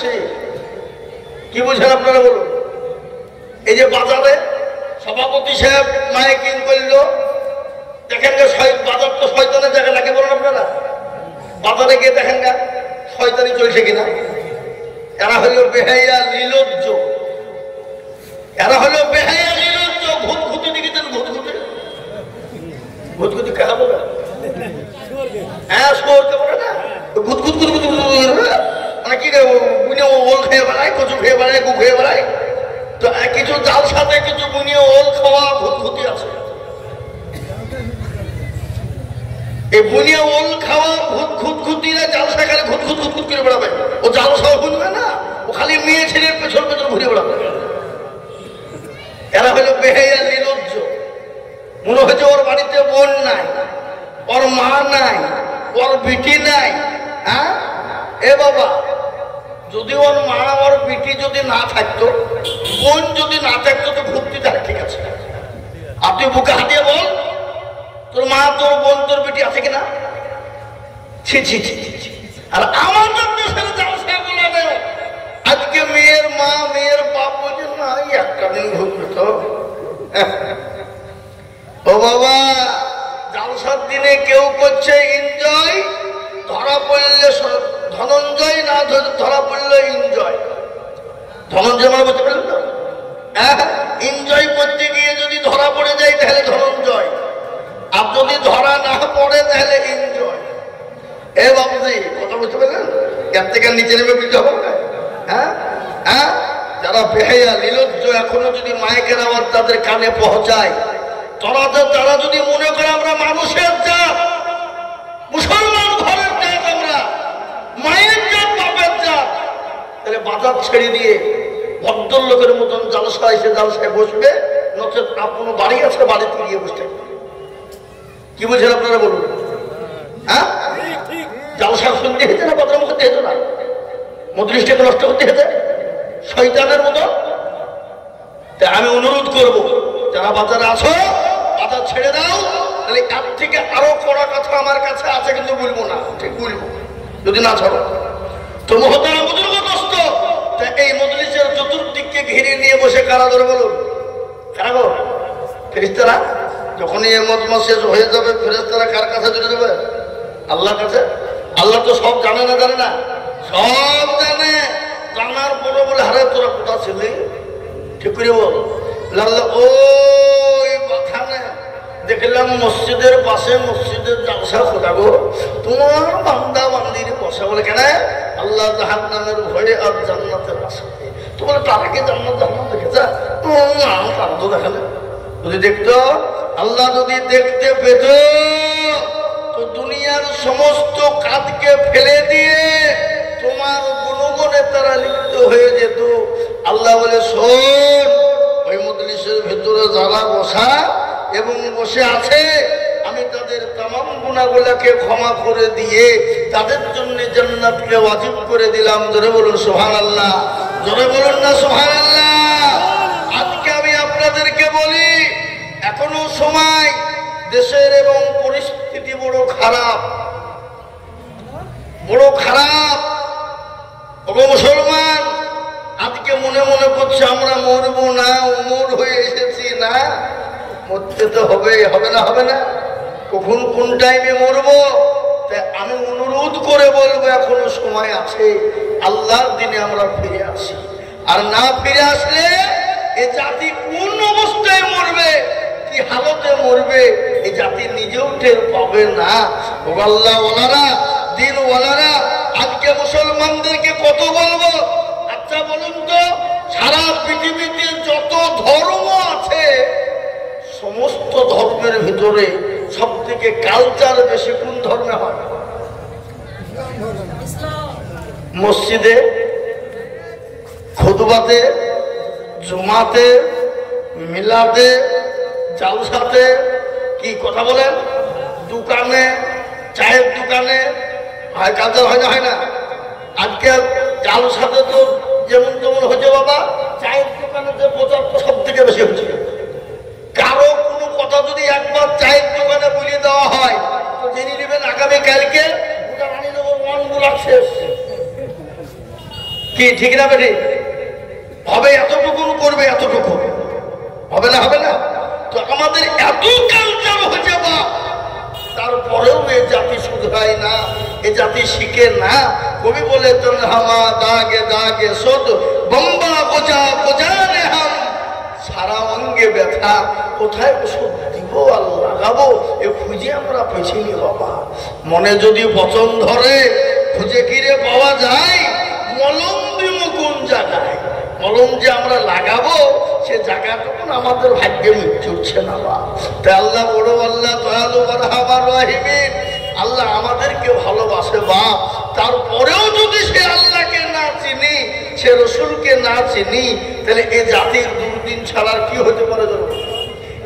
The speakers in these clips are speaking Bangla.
বেশি। কি বুঝেন আপনারা বলুন? এই যে বাজারে সভাপতি সাহেব মাইকিং করলো, দেখেন গা বাজার তো শয়তানের জায়গা নাকি বলেন আপনারা? বাজারে গিয়ে দেখেন গা শয়তানি চলছে কিনা। এরা হলো বেহাইয়া লীলজ্জ, এরা হলো বেহাইয়া লীলজ্জ। ভূতঘুতি দেখেছেন? ভূতঘুতি, ভূতঘুতি কারা বলে? হ্যাঁ, শোরকে বলে না, ভূতঘুত ঘুত মানে কি বুনিয়ে ওল খেয়ে বেড়ায়, কচু খেয়ে বেড়ায়, গু খেয়ে বেড়ায়। তো কিছু জাল সাথে কিছু বুনিয়ে ওল খাওয়া ভূতঘুতি আছে। এই বুনিয়া ওল খাওয়া ঘুতঘুতিরা জালসা খালি ঘুতঘুত করে বেড়াবে। ও জালসাও বুনবে না, ও খালি মেয়ে ছেলের পেছন পেছন ঘুরে বেড়াবে। এরা হলো বেহাইয়া লীলজ্জ। মনে হচ্ছে ওর বাড়িতে বোন নাই, ওর মা নাই, ওর বিটি নাই। হ্যাঁ এ বাবা, যদি ওর মা ওর বিটি যদি না থাকতো, বোন যদি না থাকতো তো ভক্তি থাকে, ঠিক আছে। আপনি বুকে হাতিয়ে বল, তোর মা তোর বোন তোর বেটি আছে কিনা? ছি ছি ছি। আর আমাদের দেশের জালসাগুলো আজকে মেয়ের মা মেয়ের বাপ বলছে না একটা দিন ঘুরবে তো। ও বাবা, জালসার দিনে কেউ করছে এনজয়, ধরা পড়লে ধনঞ্জয়, না ধরা পড়লে এনজয়। ধনঞ্জয় মানে বলতে পারলেন তো? হ্যাঁ, এনজয় করতে গিয়ে যদি ধরা পড়ে যায় তাহলে ধনঞ্জয়, আর যদি ধরা না পড়ে তাহলে এনজয়। এ বাবুজি, কথা বুঝতে পারলেন? এর থেকে নিচে নেমে বুঝতে হবে না। হ্যাঁ হ্যাঁ, যারা বেহাইয়া লীলজ্জ এখনো যদি মাইকের আওয়াজ তাদের কানে পৌঁছায়, তারা যদি মনে করে আমরা মানুষের জাত, মুসলমান ঘরের জাত, আমরা মায়ের জাত, বাপের জাত, তাহলে বাজার ছেড়ে দিয়ে ভদ্রলোকের মতন জালসা এসে জালসায় বসবে, নচেত আপনার বাড়ি আছে বাড়িতে গিয়ে বসতে। কি বুঝেন আপনারা বলুন? হ্যাঁ, জালসা শুনতে হয়েছে না বদনাম করতে হতো না, মজলিসটাকে নষ্ট করতে হয়েছে শয়তানের মতো। তাই আমি অনুরোধ করব, যারা বাজারে আছো বাজার ছেড়ে দাও। তাহলে এর থেকে আরো কড়া কথা আমার কাছে আছে, কিন্তু বলবো না, ঠিক বলবো যদি না ছাড়ো তো। মহতারাম বুজুর্গ দোস্ত, এই মজলিসের চতুর্দিককে ঘিরে নিয়ে বসে কারা ধরে বলুন? কারা গো? ফেরেশতারা। যখনই এই মজমা শেষ হয়ে যাবে, ফেরেশতারা কার কাছে চলে যাবে? আল্লাহর কাছে। আল্লাহ তো সব জানে না, জানে না? সব জানে। জানার পরে বলে, হারে তোরা কোথা ছিলি? ঠিক করে বল। ওই বাথানে দেখলাম মসজিদের পাশে, মসজিদের জালসা খোদা গো, তোমার বান্দা বান্দির বসা। বলে কেন? আল্লাহ জাহান্নামের ভয়ে আর জান্নাতের আশাতে। তো বলে তারা কি জান্নাত জান্নাত দেখেছে? তারা তো দেখালে। যদি দেখতো, আল্লাহ যদি দেখতে পেত, তো দুনিয়ার সমস্ত কাজকে ফেলে দিয়ে তোমার গুণগুণে তারা লিপ্ত হয়ে যেত। আল্লাহ বলে, শোন, ওই মজলিসের ভেতরে যারা বসা এবং বসে আছে, আমি তাদের তামাম গুনাহগুলোকে ক্ষমা করে দিয়ে তাদের জন্য জান্নাতকে ওয়াজিব করে দিলাম। জোরে বলুন সুবহানাল্লাহ, জোরে বলুন না সুবহানাল্লাহ। আজকে আমি আপনাদেরকে বলি, এখনো সময়, দেশের এবং পরিস্থিতি বড় খারাপ, বড় খারাপ। ওগো মুসলমান, আজকে মনে মনে করছে আমরা মরবো না, উমর হয়ে এসেছি। না, মরতে তো হবে, হবে না? হবে না? কখন কোন টাইমে মরবো? তাই আমি অনুরোধ করে বলবো, এখনো সময় আছে, আল্লাহর দিনে আমরা ফিরে আসি। আর না ফিরে আসলে এ জাতি কোন অবস্থায় মরবে, কি হালতে মরবে, এই জাতি নিজেও টের পাবে না। ও আল্লাহ ওয়ালারা, দিন ওয়ালারা, আজকে মুসলমানদেরকে কত বলবো? আচ্ছা বলুন তো, সারা পৃথিবীতে যত ধর্ম আছে, সমস্ত ধর্মের ভিতরে সব থেকে কালচার বেশি কোন ধর্মে হয়? মসজিদে, খুতবাতে, জুমাতে, মিলাদে, জালসাতে, কি কথা বলেন, দোকানে, চায়ের দোকানে হয় কালচার, হয় না? হয় না? আজকে জালসাতে তো যেমন তেমন হচ্ছে বাবা, চায়ের দোকানে যে প্রচারটা সব থেকে বেশি হচ্ছে। কারো কোনো কথা যদি একবার চায়ের দোকানে বলে দেওয়া হয়, তো জেনে নেবেন আগামী কালকে শেষ। কি কি ঠিক না বেঠি? হবে এতটুকু, করবে এতটুকু, হবে না? হবে না? তো আমাদের এত কালচার হয়েছে বা তারপরেও এ জাতি শুধরায় না, এ জাতি শিখে না। কবি বলে তনহামা দাগে দাগে সোদ বম্বা বোঝা বোঝানে হাম, সারা অঙ্গে ব্যথা, কোথায় ওষুধ দিব আর লাগাবো এ খুঁজে আমরা পেছিনি বাবা। মনে যদি বচন ধরে খুঁজে কিরে পাওয়া যায়, মলম দিব কোন জায়গায়? মলম যে আমরা লাগাবো সে জায়গাটুকুন আমাদের ভাগ্যে জুটছে না বা। তাই আল্লাহ বড়, আল্লাহ দয়ালু মারহামান রাহিমিন, আল্লাহ আমাদেরকে ভালোবাসে বা তারপরেও যদি সে আল্লাহকে না চিনি, সে রসুলকে না চিনি, তাহলে এই জাতির দুর্দিন ছাড়ার কি হতে পারে?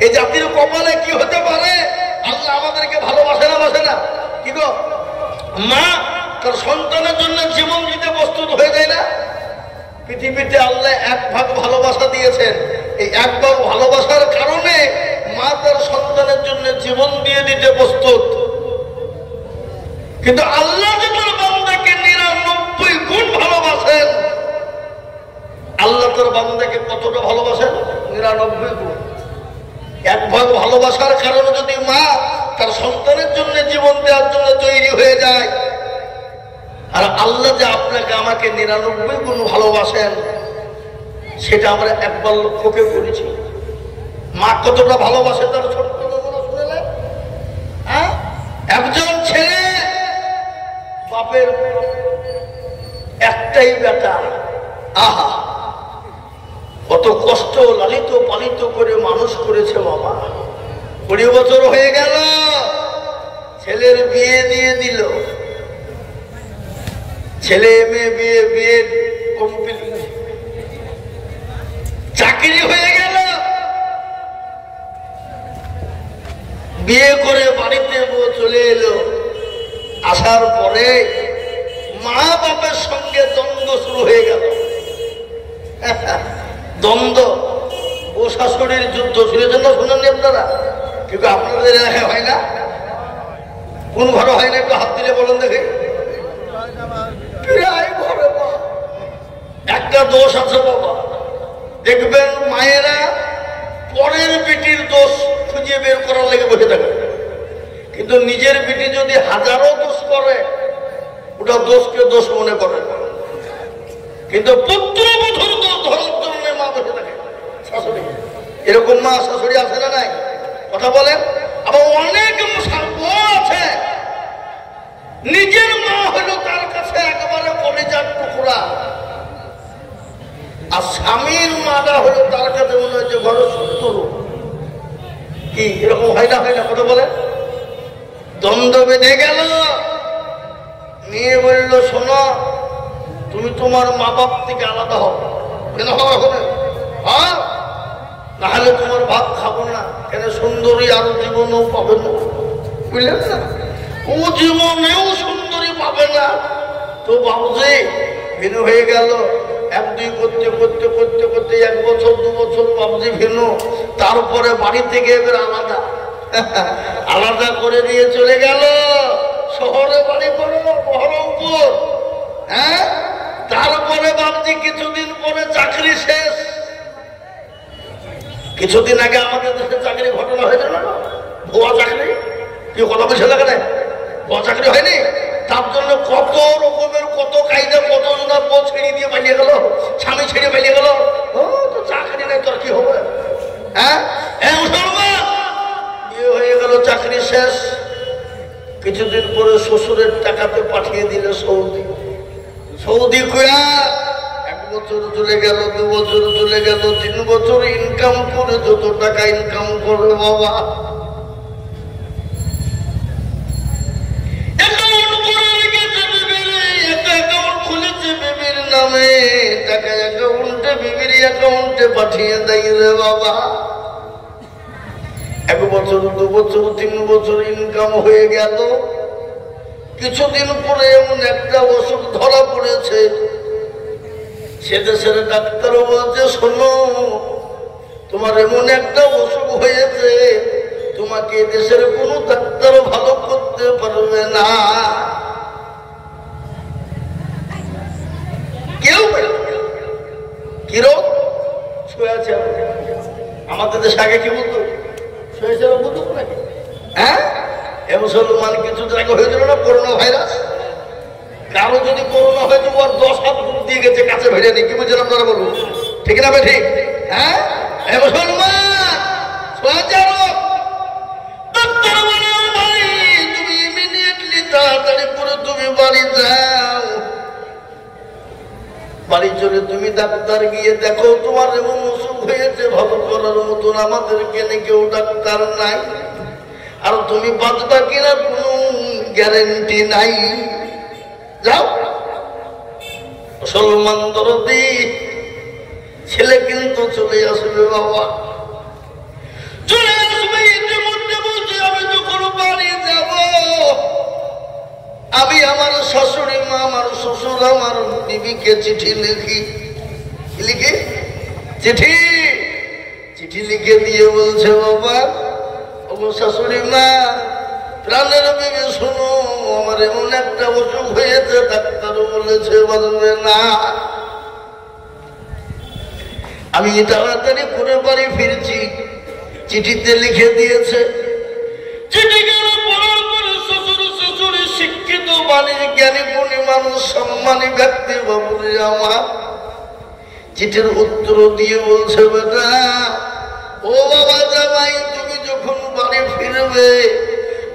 এই জাতির কপালে কি হতে পারে? আল্লাহ আমাদেরকে ভালোবাসে না, বাসে না? কি গো, মা তার সন্তানের জন্য জীবন দিতে প্রস্তুত হয়ে যায় না? পৃথিবীতে আল্লাহ এক ভাগ ভালোবাসা দিয়েছেন, এই এক ভাগ ভালোবাসার কারণে মা তার সন্তানের জন্য জীবন দিয়ে দিতে প্রস্তুত। কিন্তু আল্লাহ যে তার বান্দাকে 99 গুণ ভালোবাসেন, আল্লাহ তার বান্দাকে কতটা ভালোবাসেন? 99 গুণ। এক ভাগ ভালোবাসার কারণে যদি মা তার সন্তানের জন্য জীবন দেওয়ার জন্য তৈরি হয়ে যায়, আর আল্লাহ যে আপনাকে আমাকে 99 গুণ ভালোবাসেন, সেটা আমরা একবার লক্ষ্যকে করেছি। মা কতটা ভালোবাসে তার ছোট্ট গুলো শুনলেন? হ্যাঁ, একজন ছেলে, বাপের একটাই বেটা, আহা কত কষ্ট লালিত পালিত করে মানুষ করেছে বাবা। 20 বছর হয়ে গেল, ছেলের বিয়ে দিয়ে দিল, ছেলে মেয়ে বিয়ে কমপ্লিট, চাকরি হয়ে গেল, বিয়ে করে বাড়িতে চলে এলো। আসার পরে মা বাবার সঙ্গে দ্বন্দ্ব শুরু হয়ে গেল। দ্বন্দ্ব, ও শাশুড়ির যুদ্ধ শুনেছেন না? শুনেননি আপনারা? কিন্তু আপনাদের এলাকায় হয় না? কোন ঘরে হয় না? একটু হাত দিলে বলেন দেখে। একটা দোষ আছে বাবা, দেখবেন মায়েরা পরের বেটির দোষ খুঁজে বের করার লেগে বসে থাকে, কিন্তু নিজের বেটি যদি হাজারো দোষ করে ওটা দোষকে দোষ মনে করে না। কিন্তু পুত্রবধূর দোষ ধরার জন্য মা বসে থাকে, শাশুড়ি। এরকম মা শাশুড়ি আছে না নাই? কথা বলেন। আবার অনেক আছে নিজের মা হলো তার কাছে একেবারে কলিজার টুকরা, আর স্বামীর মাটা হলো তার কাছে মনে হচ্ছে ঘর শত্রু। কি এরকম হয় না? হয় না? কথা বলে। দ্বন্দ্ব বেঁধে গেল, মেয়ে বলল শোনো, তুমি তোমার মা বাপ থেকে আলাদা হও। কেন হওয়া হবে? হ্যাঁ, নাহলে তোমার ভাত খাবো না। কেন? সুন্দরী আরো জীবনেও পাবে না, বুঝলেন না? ও জীবনেও সুন্দরী পাবে না। তো বাবুজি ভিন্ন হয়ে গেল। 1-2 করতে করতে করতে করতে 1 বছর 2 বছর বাবুজি ভিন্ন। তারপরে বাড়ি থেকে এবার আলাদা আলাদা করে দিয়ে চলে গেল শহরে, বাড়ি করো বহরমপুর। হ্যাঁ, তারপরে বাবুজি কিছুদিন পরে চাকরি শেষ। কিছুদিন আগে আমাদের দেশে চাকরি ঘটনা হয়েছিল না, ভুয়া চাকরি। কি কথা বলছে লাগে না? ভুয়া চাকরি হয়নি? তার জন্য কত রকমের কত কায়দা, কত জনা বউ ছেড়ে দিয়ে পালিয়ে গেল, স্বামী ছেড়ে পালিয়ে গেল। ও তো চাকরি নেই, তোর কি হবে? হ্যাঁ, বিয়ে হয়ে গেল, চাকরি শেষ। কিছুদিন পরে শ্বশুরের টাকাতে পাঠিয়ে দিল সৌদি। সৌদি কয়া 1 বছর চলে গেল, 2 বছর চলে গেল, 3 বছর ইনকাম করে যত টাকা ইনকাম করে বাবা, নামে টাকা অ্যাকাউন্টে, বিবির অ্যাকাউন্টে পাঠিয়ে দেয় রে বাবা। 1 বছর 2 বছর 3 বছর ইনকাম হয়ে গেল। কিছুদিন পরে এমন একটা অসুখ ধরা পড়েছে, সে দেশের ডাক্তারও বলছে শোনো, তোমার এমন একটা অসুখ হয়েছে, তোমাকে দেশের কোনো ডাক্তারও ভালো করতে পারবে না। কেউ আমাদের দেশে আগে কি বলতো বলতো নাকি? হ্যাঁ, এ মুসলমান কিছুদিন আগে হয়েছিল না করোনা ভাইরাস। কারো যদি করোনা হয়েছে ওর 10 হাত দূর দিয়ে গেছে, কাছে ভেড়ে নেই। কি বুঝলেন আপনারা বলুন, ঠিক না ঠিক? হ্যাঁ, এ মুসলমান তুমি ইমিডিয়েটলি তাড়াতাড়ি করে তুমি বাড়ি যাও। বাড়ি চলে তুমি ডাক্তার গিয়ে দেখো তোমার এমন অসুখ হয়েছে, ভালো করার মতন আমাদের কেনে কেউ ডাক্তার নাই, আর তুমি বাঁচবা কিনা কোনো গ্যারেন্টি নাই। যাও। মুসলমান দরদি ছেলে কিন্তু চলে আসবে, বাবা চলে আসবে। ইতিমধ্যে বলছে আমি যখন বাড়ি যাব, আমি আমার শাশুড়ি মা, আমার শ্বশুর, আমার বিবিকে চিঠি লিখি। লিখে চিঠি চিঠি লিখে দিয়ে বলছে বাবা ও শাশুড়ি মা, প্রাণের বিবি শোনো, আমার এমন একটা অসুখ হয়েছে, ডাক্তার বলেছে বলবে না। আমি তাড়াতাড়ি করে বাড়ি ফিরছি। চিঠিতে লিখে দিয়েছে। চিঠি গেল পড়ার পরে শ্বশুর শাশুড়ি শিক্ষিত মানুষ, জ্ঞানী গুণী মানুষ, সম্মানী ব্যক্তি বাবুরে আমার চিঠির উত্তর দিয়ে বলছে বেটা ও বাবা জামাই, তুমি যখন বাড়ি ফিরবে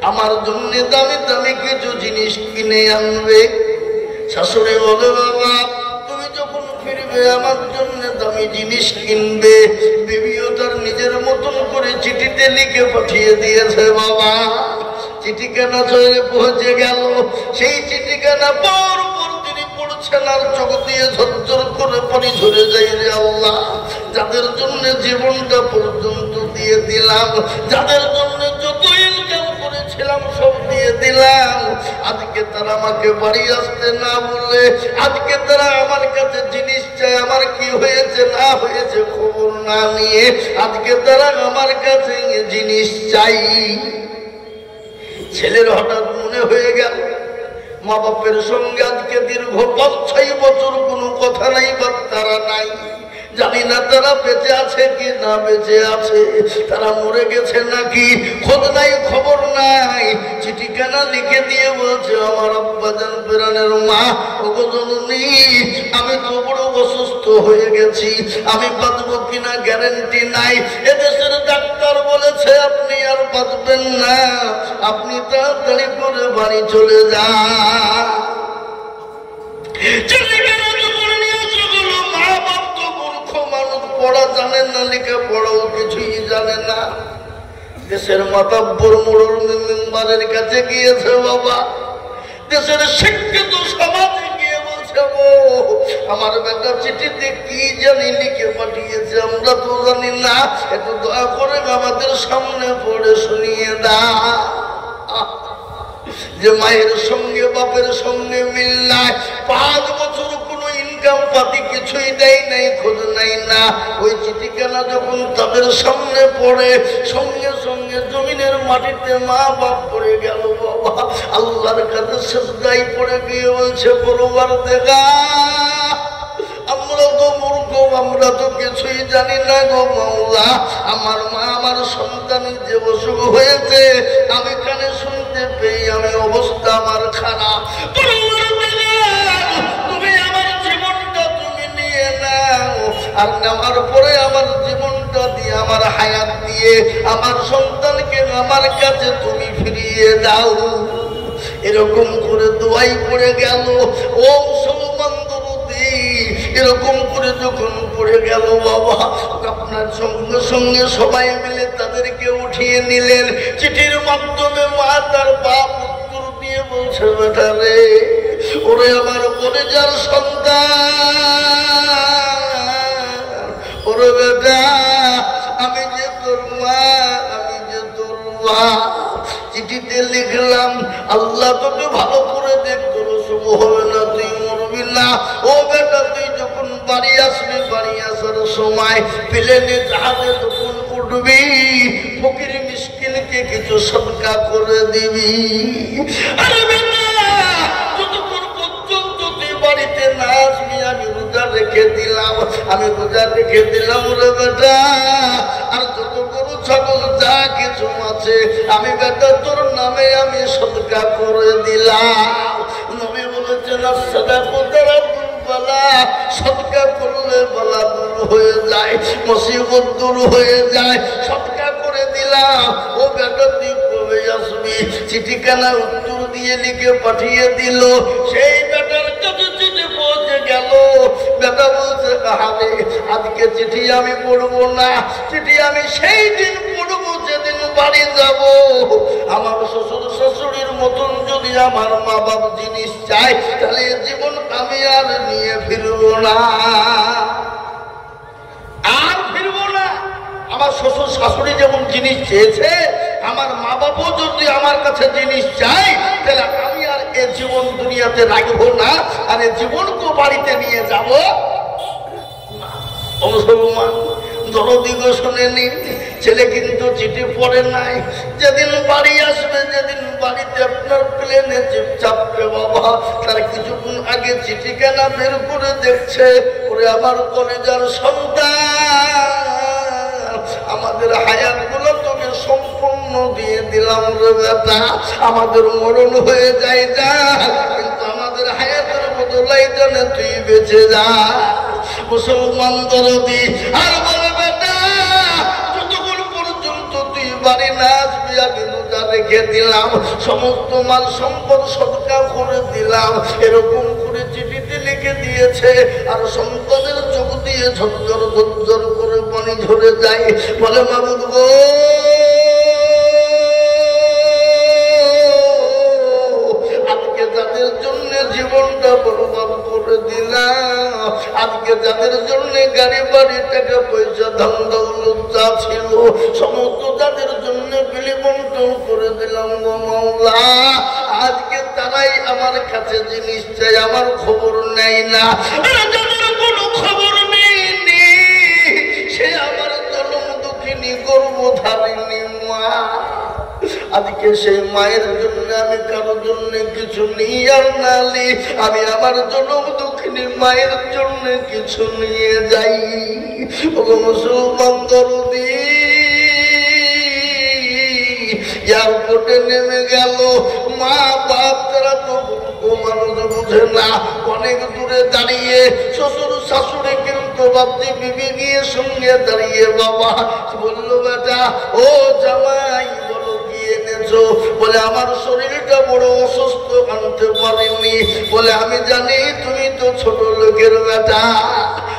আমার জন্য দামি দামি কিছু জিনিস কিনে আনবে। শাশুড়ি বলে বাবা তুমি যখন ফিরবে আমার জন্য দামি জিনিস কিনবে। বিবিও তার নিজের মতন করে চিঠিতে লিখে পাঠিয়ে দিয়েছে। বাবা চিঠিখানা চলে পৌঁছে গেল। সেই চিঠিখানা পর তিনি পড়ছেন আর চোখ দিয়ে ঝরঝর করে পানি ঝরে যায়। রে আল্লাহ, যাদের জন্য জীবনটা পর্যন্ত দিয়ে দিলাম, যাদের জন্য যত ইনকাম করেছিলাম সব দিয়ে দিলাম, আজকে তারা আমাকে বাড়ি আসতে না বলে, আজকে তারা আমার কাছে জিনিস চায়, আমার কি হয়েছে না হয়েছে খবর না নিয়ে আজকে তারা আমার কাছে জিনিস চাই। ছেলের হঠাৎ মনে হয়ে গেল মা বাপের সঙ্গে আজকে দীর্ঘ 5-6 বছর কোনো কথা নাই, বার্তারা নাই। জানি না তারা বেঁচে আছে কি না বেঁচে আছে, তারা মরে গেছে নাকি খোঁজ নাই খবর নাই। চিঠিখানা লিখে দিয়ে বলছে আমার আব্বাজান প্রাণের মা, ওগো জননী, আমি তো বড় অসুস্থ হয়ে গেছি, আমি বাঁচবো কিনা গ্যারেন্টি নাই। এদেশের ডাক্তার বলেছে আপনি আর বাঁচবেন না, আপনি তাড়াতাড়ি করে বাড়ি চলে যান। পড়া জানেন না, লেখা পড়াও কিছুই জানে না। দেশের মাতাব্বর মোড়ল মেম্বারের কাছে গিয়েছে বাবা, দেশের শিক্ষিত সমাজে গিয়ে বলছে ও আমার বেটা চিঠিতে কি জানি লিখে পাঠিয়েছে, আমরা তো জানি না, একটু দয়া করে আমাদের সামনে পড়ে শুনিয়ে দাও। যে মায়ের সঙ্গে বাপের সঙ্গে মিল নাই, 5 বছর কোনো ইনকাম পাতি কিছুই দেয় নাই, খোঁজ নাই না। ওই চিঠিখানা যখন তাদের সামনে পড়ে সঙ্গে সঙ্গে জমিনের মাটিতে মা বাপ পড়ে গেল। বাবা আল্লাহর কাছে সেজদায় পড়ে গিয়ে বলছে বড়বার দেখা, আমরা তো মূর্খ, আমরা তো কিছুই জানি না গো মাওলা, আমার মা আমার সন্তানের যে অসুখ হয়েছে আমি কানে শুনতে পেয়ে আমি অবস্থা আমার খারাপ। তুমি আমার জীবনটা তুমি নিয়ে নাও, আর নেওয়ার পরে আমার জীবনটা দিয়ে আমার হায়াত দিয়ে আমার সন্তানকে আমার কাছে তুমি ফিরিয়ে দাও। এরকম করে দোয়াই পড়ে গেল। ও মুসলমান দরদি, এরকম করে যখন পড়ে গেল বাবা, আপনার সঙ্গে সঙ্গে সবাই মিলে তাদেরকে উঠিয়ে নিলেন। চিঠির মাধ্যমে মা তার বাপ উত্তর দিয়ে বলছে বেটা রে, ওরে আমার কলেজার সন্তান, ওরে বেটা আমি যে তোর মা, আমি যে তোর মা, চিঠিতে লিখলাম আল্লাহ তোকে ভালো করে দেখ, তোর অসুখ হবে না, তুই মরবি না। ও বেটা তুই যখন বাড়ি আসবি, বাড়ি আসার সময় প্লেনে জাহাজে যখন উঠবি ফকির মিসকিনকে কিছু সদকা করে দিবি। আরে বেটা যতক্ষণ পর্যন্ত তুই বাড়িতে না আসবি আমি রোজা রেখে দিলাম, আমি রোজা রেখে দিলাম রে বেটা। আর যত গরু ছাগল যা কিছু আছে আমি বেটা তোর নামে আমি সদকা করে দিলাম। নবী বলেছেন সদকা করলে বলা দূর হয়ে যায়, মুসিবত দূর হয়ে যায়। সদকা করে দিলাম। ও বেটা তুই কবে আসবি? চিঠিখানা উত্তর দিয়ে লিখে পাঠিয়ে দিল। সেই বেটার কাছে চিঠি পৌঁছে গেল। বেটা বলছে কাহারে আজকে চিঠি আমি পড়বো না, চিঠি আমি সেই দিন পড়বো যেদিন বাড়ি যাব। আমার শ্বশুর শাশুড়ির মতন যদি আমার মা বাবা জিনিস চাই তাহলে জীবন আমি আর নিয়ে ফিরবো না, আর ফিরবো না। আমার শ্বশুর শাশুড়ি যেমন জিনিস চেয়েছে আমার মা বাবাও যদি আমার কাছে জিনিস চাই তাহলে আমি আর এ জীবন দুনিয়াতে রাখবো না, আর এ জীবনকে বাড়িতে নিয়ে যাবো না। মুসলমান দরদিগ শোনেনি, ছেলে কিন্তু চিঠি পড়ে নাই। যেদিন বাড়ি আসবে, যেদিন বাড়িতে আপনার প্লেনে চাপবে বাবা, তার কিছুক্ষণ আগে চিঠি কেনা বের করে দেখছে, ওরে আমার কলেজার সন্তান, আমাদের হায়াত গুলো তোকে সম্পূর্ণ দিয়ে দিলাম রে বেটা। আমাদের মরণ হয়ে যায় যা, কিন্তু আমাদের হায়াতের বদলাই জানে তুই বেঁচে যা। মুসলমান দরদি আর বলে বেটা যতক্ষণ পর্যন্ত তুই বাড়ি না আসবি আমি রোজা রেখে দিলাম, সমস্ত মাল সম্পদ সদকা করে দিলাম। এরকম করে চিঠিতে লিখে দিয়েছে। আর সন্তানের চোখ দিয়ে ঝরঝর ঝরঝর করে পানি ঝরে যায়। বলে মাবুদ গো, আজকে যাদের জন্য জীবনটা বরবাদ করে দিলাম, আজকে যাদের জন্য গাড়ি বাড়ি টাকা পয়সা ধন দৌলত যা ছিল সমস্ত যাদের জন্য বিলি বন্টন করে দিলাম গো মাওলা, আজকে তারাই আমার কাছে জিনিস চাই, আমার খবর নেয় না। যাদের কোনো খবর নেই সে আমার জনম দুঃখিনী গর্ভধারিণী মা। আজকে সেই মায়ের জন্য আমি কারোর জন্য কিছু নিয়ে আর নালি, আমি আমার জনম দুঃখিনী মায়ের জন্য কিছু নিয়ে যাই। ও মুসলমান দরদি এয়ারপোর্টে নেমে গেল, মা বাপ তারা তো মানুষ বুঝে না, অনেক দূরে দাঁড়িয়ে শ্বশুর শাশুড়ি কিন্তু বাপজি বিবি গিয়ে সঙ্গে দাঁড়িয়ে বাবা বললো বেটা ও জামাই বলো কি এনেছো? বলে আমার শরীরটা বড় অসুস্থ, আনতে পারিনি। বলে আমি জানি তুমি তো ছোট লোকের বেটা,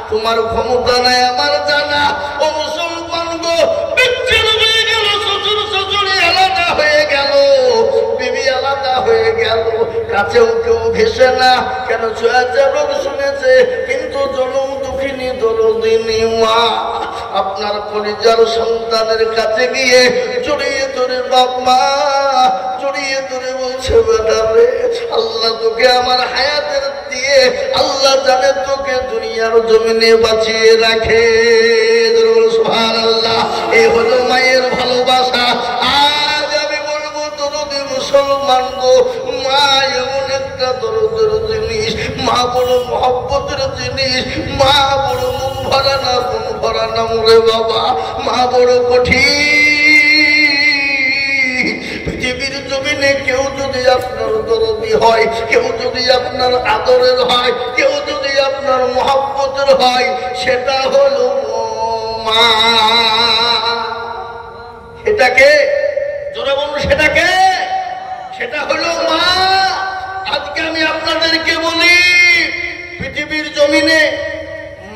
তোমার ক্ষমতা নাই আমার জানা। ও মুসলমান গো, বিচ্ছিন্ন হয়ে গেল, শ্বশুর শাশুড়ি আলাদা হয়ে গেল, বিবি আলাদা হয়ে গেল, কাছেও কেউ ঘেসে না। কেন ছুঁয়াচে রোগ শুনেছে, কিন্তু জনম দুঃখিনী দরদিনী মা আপনার পরিবার সন্তানের কাছে গিয়ে জড়িয়ে ধরে বাপ মা জড়িয়ে ধরে বলছে বেটা রে, আল্লাহ তোকে আমার হায়াতের দিয়ে আল্লাহ জানে তোকে দুনিয়ার জমিনে বাঁচিয়ে রাখে। সুবহানাল্লাহ। এই হলো মায়ের ভালোবাসা। আজ আমি বলবো দরদি মুসলমান গো, মা এমন একটা দরদের জিনিস, মা বড় মহব্বতের জিনিস, মা বড় মন ভরা না মন ভরা না রে বাবা, মা বড় কঠিন। পৃথিবীর জমিনে কেউ যদি আপনার দরদি হয়, কেউ যদি আপনার আদরের হয়, কেউ যদি আপনার মহব্বতের হয়, সেটা হলো মা। এটাকে জোরে বলুন, সেটাকে সেটা হলো মা। আজকে আমি আপনাদেরকে বলি পৃথিবীর জমিনে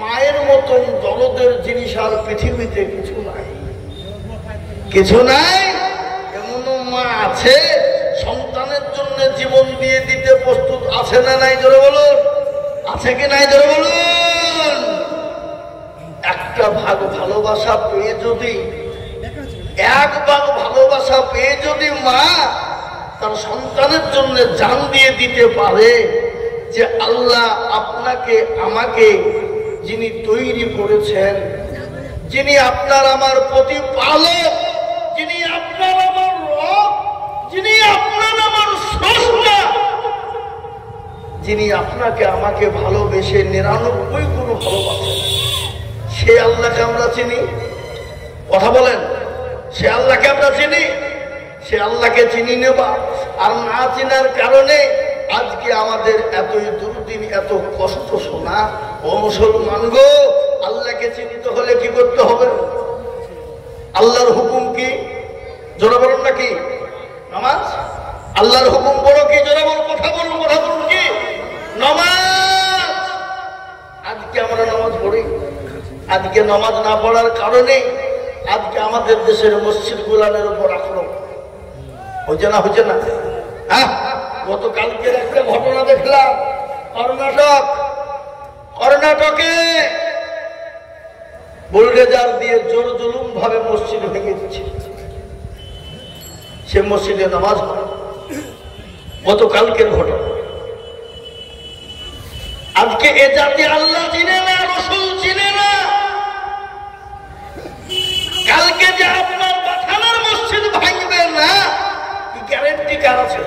মায়ের মতন দরদের জিনিস আর পৃথিবীতে কিছু নাই, কিছু নাই। এমনও মা আছে সন্তানের জন্য জীবন দিয়ে দিতে প্রস্তুত, আছে না নাই জোরে বলুন, আছে কি নাই জোরে বলুন। একটা ভাগ ভালোবাসা পেয়ে যদি, এক ভাগ ভালোবাসা পেয়ে যদি মা তার সন্তানের জন্য জান দিয়ে দিতে পারে, যে আল্লাহ আপনাকে আমাকে যিনি তৈরি করেছেন, যিনি আপনার আমার প্রতিপালক, যিনি আপনার আমার রব, যিনি আপনার আমার স্রষ্টা, যিনি আপনাকে আমাকে ভালোবেসে 99 গুণ ভালোবাসেন, সে আল্লাহকে আমরা চিনি? কথা বলেন, সে আল্লাহকে আমরা চিনি? সে আল্লাহকে চিনি নেবা আর না চিনার কারণে আজকে আমাদের এতই দুর্দিন, এত কষ্ট শোনা। ও মুসলমান গো, আল্লাহকে চিনিতে হলে কি করতে হবে? আল্লাহর হুকুম কি? জোরে বলুন নাকি? নামাজ। আল্লাহর হুকুম বড় কি? জোরে বলুন, কথা বলুন, কথা বলুন কি? নামাজ। আজকে আমরা নামাজ পড়ি। আজকে নামাজ না পড়ার কারণে আজকে আমাদের দেশের মসজিদ গুলানের উপর আক্রমণ হচ্ছে না, হচ্ছে না? হ্যাঁ, গতকালকের একটা ঘটনা দেখলাম। কর্ণাটকে বুলডোজার দিয়ে জোর জুলুম ভাবে মসজিদ ভেঙে দিচ্ছে। সে মসজিদে নামাজ হয়। গতকালকের ঘটনা। আজকে এ জাতি আল্লাহ চিনে না, রসুল চিনে না। কালকে যে আপনার পাঠানোর মসজিদ ভাঙবে না, কি গ্যারেন্টি কার আছে?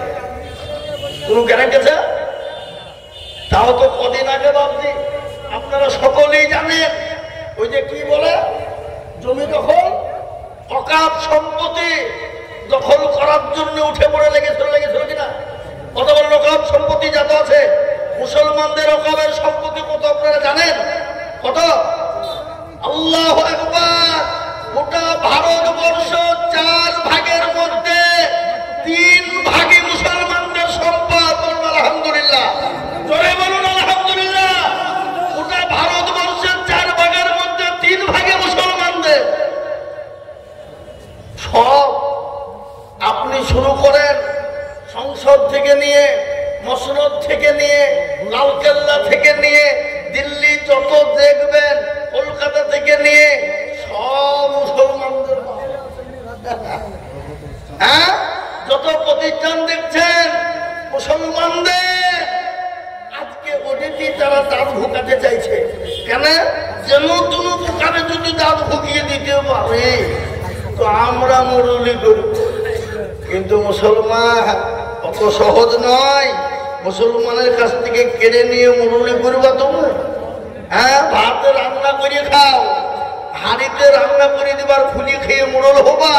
কোন গ্যারেন্টি আছে? তাও তো কদিন আগে ভাবছি, আপনারা সকলেই জানেন, ওই যে কি বলে জমি দখল, অকাপ সম্পত্তি দখল করার জন্য উঠে পড়ে লেগেছিল কিনা? কত বড় অকাপ সম্পত্তি যত আছে, মুসলমানদের অকাবের সম্পত্তি কত আপনারা জানেন? কত? আল্লাহু আকবার। গোটা ভারতবর্ষ 4 ভাগের মধ্যে 3 ভাগে মুসলমানদের সম্পদ। আলহামদুলিল্লাহ, জোরে বলুন আলহামদুলিল্লাহ। গোটা ভারতবর্ষের 4 ভাগের মধ্যে 3 ভাগে মুসলমানদের। সব আপনি শুরু করেন সংসদ থেকে নিয়ে, মসনদ থেকে নিয়ে, লালকেল্লা থেকে নিয়ে, দিল্লি যত দেখবেন, কলকাতা থেকে নিয়ে, সব মুসলমানদের। হ্যাঁ, যত প্রতিষ্ঠান দেখছেন মুসলমানদের। আজকে ওদেরই তারা দাঁত ঢুকাতে চাইছে। কেন? যেন কোনো প্রকারে যদি দাঁত ঢুকিয়ে দিতে পারে তো আমরা মুরলি করব। কিন্তু মুসলমান অত সহজ নয়। মুসলমানের কাছ থেকে কেড়ে নিয়ে মুরলি করবা তোমরা? হ্যাঁ, ভাত রান্না করে খাও, হাড়িতে রান্না করে দিবার খুলি খেয়ে মোড়ল হবা?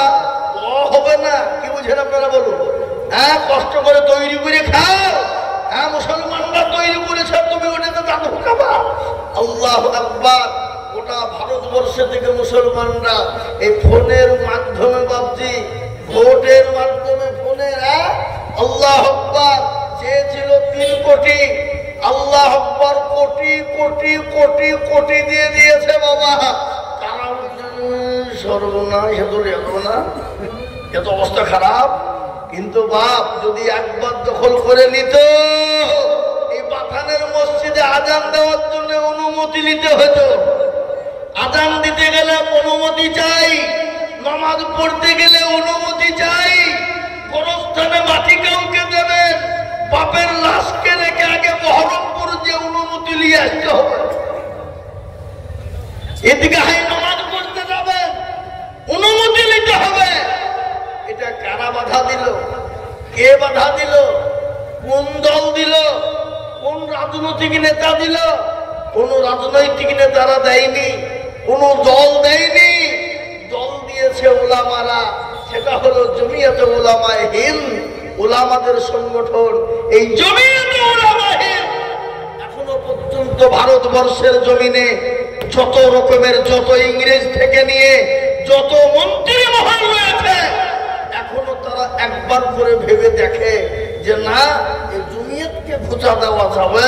হবে না। কি বুঝেন আপনারা বলুন? হ্যাঁ, কষ্ট করে তৈরি করে খাও। হ্যাঁ, মুসলমানরা তৈরি করেছে, তুমি ওটাতে দাঁত ঢুকাবা? আল্লাহু আকবার। গোটা ভারতবর্ষ থেকে মুসলমানরা এই ফোনের মাধ্যমে, বাবজি ভোটের মাধ্যমে, ফোনের আল্লাহু আকবার চেয়েছিল 3 কোটি। আল্লাহু আকবার, কোটি কোটি কোটি কোটি দিয়ে দিয়েছে বাবা। তারা সর্বনাশ, না এত অবস্থা খারাপ। কিন্তু বাপ যদি একবার দখল করে নিত, এই পাঠানের মসজিদে আজান দেওয়ার জন্য অনুমতি নিতে হতো। আজান দিতে গেলে অনুমতি চাই, নামাজ পড়তে গেলে অনুমতি চাই। গোরস্থানে মাটি কাউকে দেবেন, বাপের লাশকে রেখে আগে বহরমপুর যে অনুমতি নিয়ে আসতে হবে। এদিকে নামাজ পড়তে যাবেন, অনুমতি নিতে হবে। এটা কারা বাধা দিল? কে বাধা দিল? কোন দল দিল? কোন রাজনৈতিক নেতা দিল? কোন রাজনৈতিক নেতারা দেয়নি, কোন দল দেয়নি। দল দিয়েছে ওলামারা। সেটা হলো জমিয়তে উলামায়ে হিন্দ, ওলামাদের সংগঠন। এই জমিয়তে উলামায়ে হিন্দ এখনো পর্যন্ত ভারতবর্ষের জমিনে যত রকমের, যত ইংরেজ থেকে নিয়ে যত মন্ত্রী মহল রয়েছে, এখনো তারা একবার করে ভেবে দেখে যে না, এই জমিয়তকে ঘুচা দেওয়া যাবে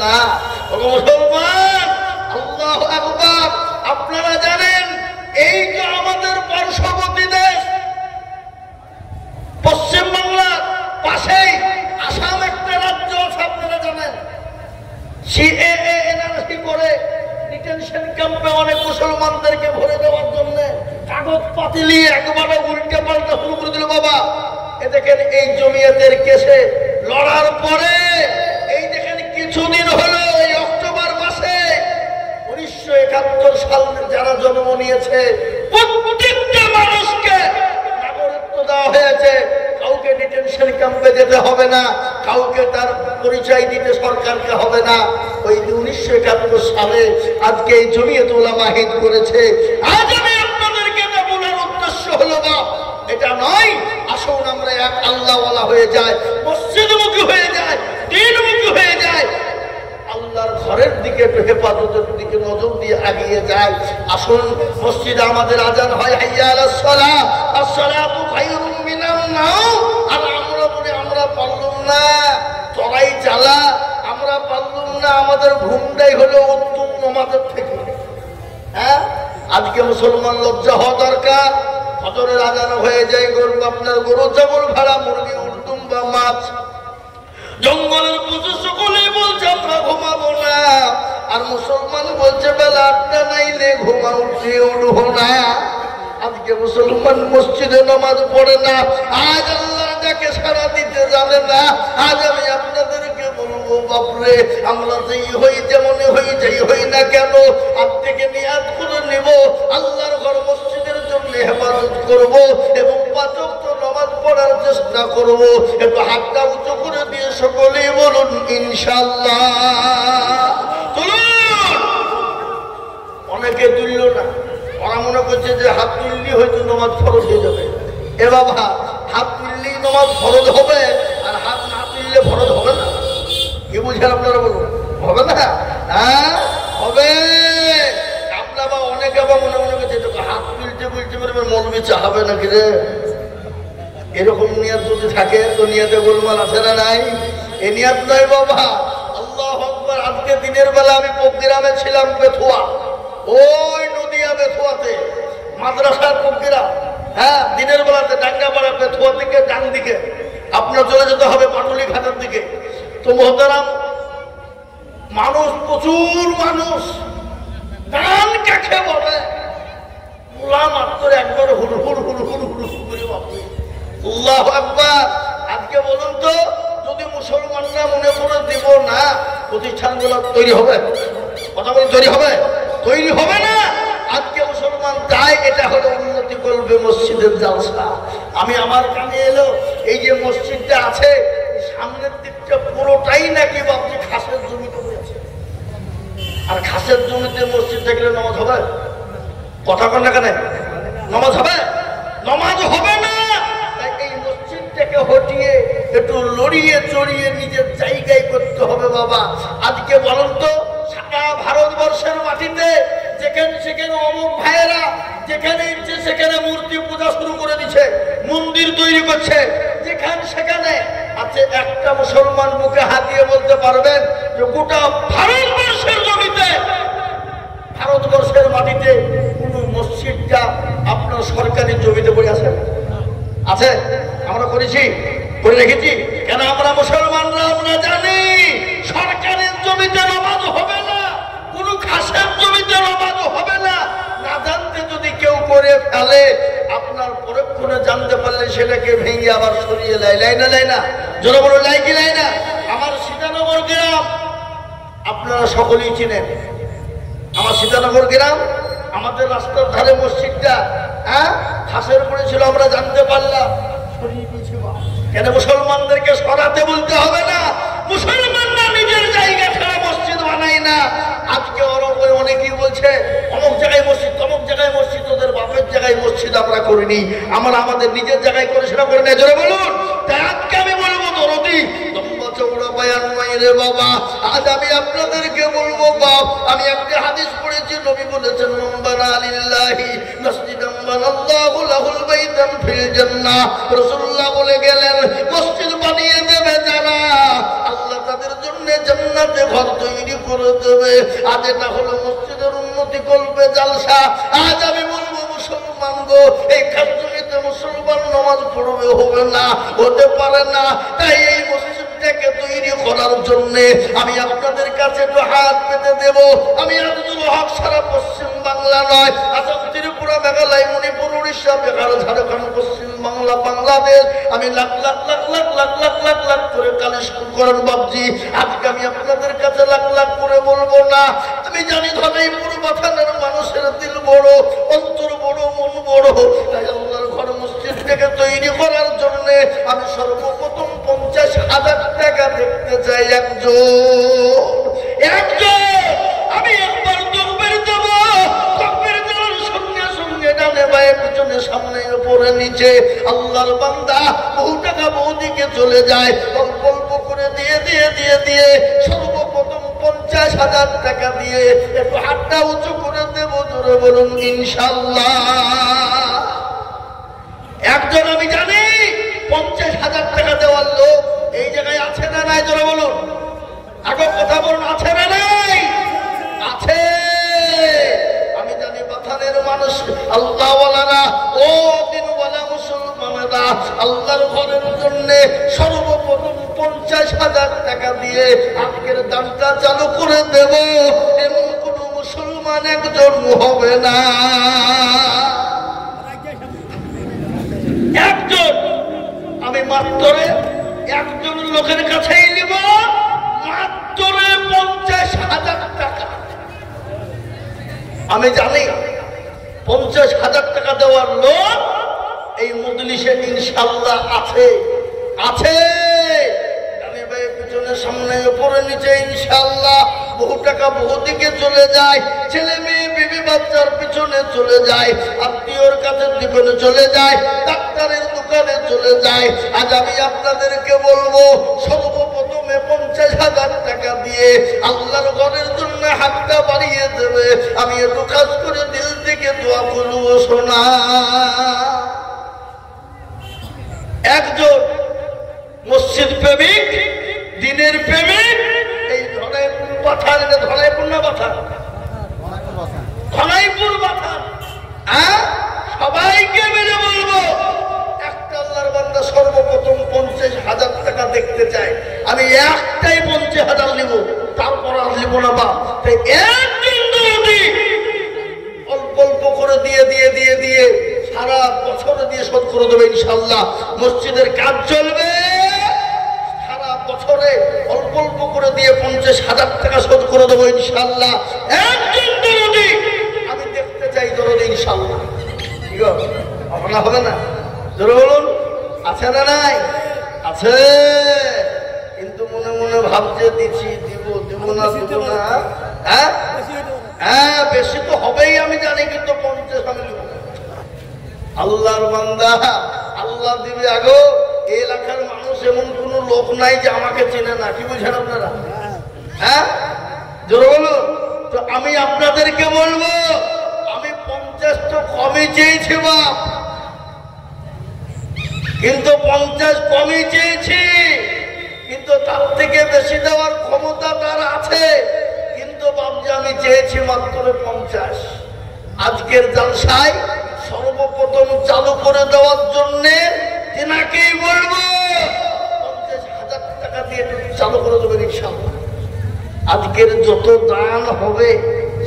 না। মুসলমান, আল্লাহু আকবার। আপনারা জানেন এই যে আমাদের পার্শ্ববর্তী দেশ পশ্চিমবাংলার পাশেই আসাম একটা রাজ্য আছে, আপনারা জানেন। সিএএ এনআরসি করে ডিটেনশন ক্যাম্পে অনেক মুসলমানদেরকে ভরে দেওয়ার জন্য কাগজ পাতিলি একবারে উল্টে পাল্টা শুরু করে দিল বাবা। এ দেখেন, এই জমিয়তের কেসে লড়ার পরে এই দেখেন কিছুদিন হলো, এই অক্টোবর মাসে 1971 সালে যারা জন্ম নিয়েছে প্রত্যেকটা মানুষকে নাগরিকত্ব দেওয়া হয়েছে। কাউকে ডিটেনশন ক্যাম্পে যেতে হবে না, কাউকে তার পরিচয় দিতে সরকারকে হবে না। ওই 1971 সালে আজকে এই জমিয়ত উলামা হিন্দ করেছে। আজ আমি আপনাদেরকে এটা বলার উদ্দেশ্য হলো না, এটা নয়, আসুন আমরা এক আল্লাহওয়ালা হয়ে যায়, মসজিদমুখী হয়ে যায়, দ্বীনমুখী হয়ে যায়, আল্লাহর ঘরের দিকে একটু হেফাজতের দিকে নজর দিয়ে এগিয়ে যায়। আসুন মসজিদে আমাদের আজান হয় হাইয়া আলাস সালাহ, আস-সালাতু খায়রুম মিনান নাওম, আর আমরা বলি আমরা পারলাম না, চড়াই চালা, আমরা পারলাম না, আমাদের ঘুমটাই হলো উত্তম নামাজের থেকে। হ্যাঁ, আজকে মুসলমান লজ্জা হওয়া দরকার। ফজরের আজান হয়ে যায়, গরু আপনার গরু ছাগল ভেড়া মুরগি উর্দুম বা মাছ জঙ্গলের পশু সকলেই বলছে আমরা ঘুমাবো না, আর মুসলমান বলছে বেলা 8টা নাইলে ঘুমা উঠে উঠবো না। আজকে মুসলমান মসজিদে নামাজ পড়ে না, আজ আল্লাহ যাকে সারা দিতে জানে না। আজ আমি আপনাদেরকে বলবো বাপরে, আমরা যেই হই যেমনই হই যেই হই না কেন, আজ থেকে নিয়াত করে নেব আল্লাহর ঘর মসজিদের জন্য হেফাজত করব এবং 5 ওয়াক্ত নামাজ পড়ার চেষ্টা করব। একটু হাতটা উঁচু করে দিয়ে সকলেই বলুন ইনশাআল্লাহ। চলুন। অনেকে তুলল না, ওরা মনে করছে যে হাত তুললেই হয়তো নামাজ ফরজ হয়ে যাবে। এ বাবা, হাত তুললেই নামাজ ফরজ হবে আর হাত না তুললে ফরজ হবে না? কি বুঝেন আপনারা বলুন? হবে না? হ্যাঁ হবে। আপনার বা অনেকে আবার মনে মনে করছে হাত তুলতে বলতে পারবে মৌলবি চাহাবে নাকি রে, এরকম নিয়াত যদি থাকে তো নিয়াতে গোলমাল আছে না নাই? এ নিয়াত নয় বাবা। আল্লাহু আকবার। আজকে দিনের বেলা আমি প্রোগ্রামে ছিলাম বেথুয়া, ওই নদিয়া বেথুয়াতে মাদ্রাসার প্রোগ্রাম। হ্যাঁ, দিনের বেলাতে ডাঙ্গাপাড়া বেথুয়া থেকে ডান দিকে আপনার চলে যেতে হবে পাটুলি ঘাটের দিকে। তো মোহতারাম মানুষ, প্রচুর মানুষ, গান কাকে বলে গোলাম মাত্র একবার হুড় হুড় হুড় হুড় হুড় করে বাপরে আল্লাহু আকবার। আজকে বলুন তো, যদি মুসলমানরা মনে করে দিব না, প্রতিষ্ঠানগুলো তৈরি হবে? কথা বলে তৈরি হবে? তৈরি হবে না। আজকে মুসলমান চায় এটা হলো উন্নতি করবে মসজিদের জালসা। আমি আমার কানে এলো এই যে মসজিদটা আছে সামনের দিকটা পুরোটাই নাকি বাপজি ঘাসের জমিতে হয়েছে, আর ঘাসের জমিতে মসজিদ থাকলে নামাজ হবে? কথা কন না কেন? নামাজ হবে? নামাজ হবে না। এই মসজিদটাকে হটিয়ে একটু লড়িয়ে চড়িয়ে নিজের জায়গায় করতে হবে বাবা। আজকে বলুন তো, সারা ভারতবর্ষের মাটিতে যেখানে সেখানে অমুক ভাইয়েরা যেখানে ইচ্ছে সেখানে মূর্তি পূজা শুরু করে দিচ্ছে, মন্দির তৈরি করছে যেখানে সেখানে। আছে একটা মুসলমান মুখে হাত দিয়ে বলতে পারবেন যে গোটা ভারতবর্ষের জমিতে, ভারতবর্ষের মাটিতে কোন মসজিদটা আপনার সরকারি জমিতে পড়ে আছে? আছে? আমরা করেছি, করে রেখেছি কেন? আমরা মুসলমানরা আমরা জানি সরকারের জমিতে নামাজ হবে না, কোন ঘাসের জমিতে নামাজ হবে না। না জানতে যদি কেউ করে ফেলে, আপনার পরক্ষণে জানতে পারলে সেটাকে ভেঙে আবার সরিয়ে লাই না লাই না? জোরে বড় লাই কি লাই না? আমার সীতানগর গ্রাম আপনারা সকলেই চিনেন। আমার সীতানগর গ্রাম, আমাদের রাস্তার ধারে মসজিদটা ঘাসের পড়েছিল, আমরা জানতে পারলাম, সরিয়ে দিয়েছি। কেন? মুসলমানদেরকে সরাতে বলতে হবে না। মুসলমানরা নিজের জায়গা ছাড়া মসজিদ বানায় না। আজকে অনেকেই বলছে অমুক জায়গায় মসজিদ, তমুক জায়গায় মসজিদ, ওদের বাপের জায়গায় মসজিদ আমরা করিনি, আমরা আমাদের নিজের জায়গায় করে সেটা করে নেই। জোরে বলুন। তাই আজকে আমি বলবো দরদি লম্বা চৌড়া বয়ান নয় রে বাবা। আজ আমি আপনাদেরকে বলবো বাপ, আমি একটা হাদিস পড়েছি, নবী বলেছেন মান বানা লিল্লাহি মসজিদান বানাল্লাহু লাহুল বাইতান ফিল জান্নাহ। রাসূলুল্লাহ বলে গেলেন, মসজিদ বানিয়ে দেবে যারা, আল্লাহ তাদের জন্য জান্নাতে ঘর তৈরি করে দেবে। আজ এটা হলো মসজিদের উন্নতি করবে জালসা। আজ আমি বলবো মুসলমান গো, এই খাদ্যমিতে মুসলমান নামাজ পড়বে হবে না, হতে পারে না। তাই এই মসজিদটাকে তৈরি করার জন্য আমি আপনাদের কাছে একটু হাত পেতে দেব। আমি আব্দুল হক সারা পশ্চিম বাংলা নয়, আসাম, ত্রিপুরা, মেঘালয়, মণিপুর, উড়িষ্যা, বিহার, ঝাড়খণ্ড, পশ্চিম বাংলা, বাংলাদেশ, আমি লাখ লাখ লাখ লাখ লাখ লাখ লাখ লাখ করে কালিশ করেন বাবজি। আজকে আমি আপনাদের কাছে লাখ লাখ করে বলবো না। আমি জানি ধরেই পূর্বাথানের মানুষের দিল বড়, অন্তর বড়, মন বড়। তাই আল্লাহর ঘর মসজিদটাকে তৈরি করার জন্য আমি সর্বপ্রথম 50,000 টাকা দেখতে চাই একজন। আমি একবার তকবীর দেব, তকবীর দেওয়ার সঙ্গে সঙ্গে ডানে বায়ে পিছনে সামনে উপরে নিচে আল্লাহর বান্দা বহু টাকা বহু দিকে চলে যায়। অল্প অল্প করে দিয়ে দিয়ে দিয়ে দিয়ে সর্বপ্রথম 50,000 টাকা দিয়ে একটু হাতটা উঁচু করে দেব, জোরে বলুন ইনশাআল্লাহ। একজন আমি জানি 50,000 টাকা দেওয়ার লোক এই জায়গায় আছে না নাই, জোরে বলুন। আগে কথা বলুন, আছে না নাই? আছে। আমি জানি বাথানের মানুষ আল্লাহওয়ালারা, ও দিনওয়ালা মুসলমানেরা আল্লাহর ঘরের জন্য সর্বপ্রথম 50,000 টাকা দিয়ে আজকের দামটা চালু করে দেব, এমন কোন মুসলমান একজন হবে না। একজন, আমি মাত্র একজন লোকের কাছেই নিব, মাত্র 50,000 টাকা। আমি জানি 50,000 টাকা দেওয়ার লোক এই মজলিসে ইনশাআল্লাহ আছে, আছে। ডানে বায়ে পিছনে সামনে উপরে নিচে ইনশাআল্লাহ বহু টাকা বহু দিকে চলে যায়, ছেলে মেয়ে বিবি বাচ্চার পিছনে চলে যায়, আত্মীয়র কাছে জীবনে চলে যায়, ডাক্তারের দোকানে চলে যায়। আজ আমি আপনাদেরকে বলবো, সর্বপ্রথমে 50,000 টাকা দিয়ে আল্লাহর ঘরের জন্য হাতটা বাড়িয়ে দেবে। আমি একটু কাজ করে দিল থেকে দোয়া করবো শোনা। একজন মসজিদ প্রেমিক, দিনের প্রেমিক, এই ধনাইপুর বাথান, ধনাইপুর না বাথান, ধনাইপুর বাথান, সবাইকে মেরে বলবো, একটা আল্লাহর বান্দা সর্বপ্রথম 50,000 টাকা দেখতে চায়। আমি একটাই 50,000 নিব, তারপর আর নিব না। বা অল্প অল্প করে দিয়ে দিয়ে দিয়ে দিয়ে সারা বছরে দিয়ে শোধ করে দেবে ইনশাআল্লাহ। মসজিদের কাজ চলবে, সারা বছরে অল্প অল্প করে দিয়ে 50,000 টাকা শোধ করে দেবো ইনশাআল্লাহ। একজন দরদি আমি দেখতে চাই, দরদি ইনশাআল্লাহ। ঠিক আছে, আপনার হবে না? জোরে বলুন, আছে না নাই? আছে। কিন্তু মনে মনে ভাবছে দিচ্ছি, দিব দিব না, দিব না। হ্যাঁ হ্যাঁ, বেশি তো হবেই আমি জানি, কিন্তু 50 আমি নেব। আল্লাহর বান্দা, আল্লাহ দিবে। আগো এই এলাকার মানুষ এমন কোন লোক নাই যে আমাকে চেনে না, কি বুঝেন আপনারা? হ্যাঁ, জোরে বলুন। তো আমি আপনাদেরকে বলবো, আমি 50 তো কমই চেয়েছি বাপ, কিন্তু 50 কমই চেয়েছি, কিন্তু তার থেকে বেশি দেওয়ার ক্ষমতা তার আছে। কিন্তু বাবজি আমি চেয়েছি মাত্র 50। আজকের জলসায় সর্বপ্রথম চালু করে দেওয়ার জন্য তিনাকেই বলবো 50,000 টাকা দিয়ে চালু করে দেবেন ইনশাআল্লাহ। আজকের যত দান হবে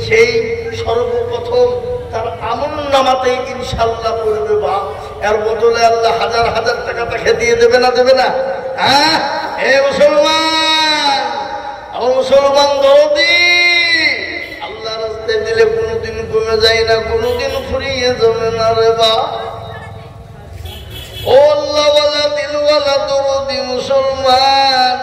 সেই সর্বপ্রথম তার আমল নামাতে ইনশাআল্লাহ করবে। বা এর বদলে আল্লাহ হাজার হাজার টাকা তাকে দিয়ে দেবে না, দেবে না? হ্যাঁ, হে মুসলমান, ও মুসলমান দরদি, আল্লাহ রাস্তায় দিলে কোনোদিন কমে যায় না, কোনোদিন ফুরিয়ে যাবে না রে বা। ও আল্লাহওয়ালা দিলওয়ালা দরদি মুসলমান,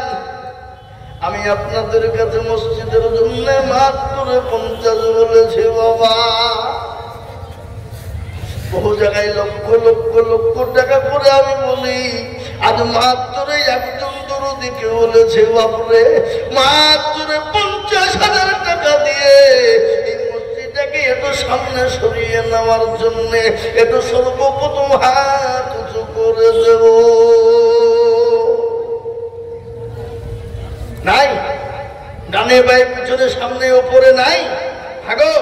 আমি আপনাদের কাছে মসজিদের জন্য মাত্র 50 বলেছি বাবা। বহু জায়গায় লক্ষ লক্ষ লক্ষ টাকা করে আমি বলি, আজ মাত্র একজন দরদিকে বলেছে বাপরে, মাত্র 50,000 টাকা দিয়ে এই মসজিদটাকে একটু সামনে সরিয়ে নেওয়ার জন্য একটু সর্বপ্রথম হাত উঁচু করে দেব। নাই? ডানে বায়ে পিছনে সামনে ওপরে নাই? হাগো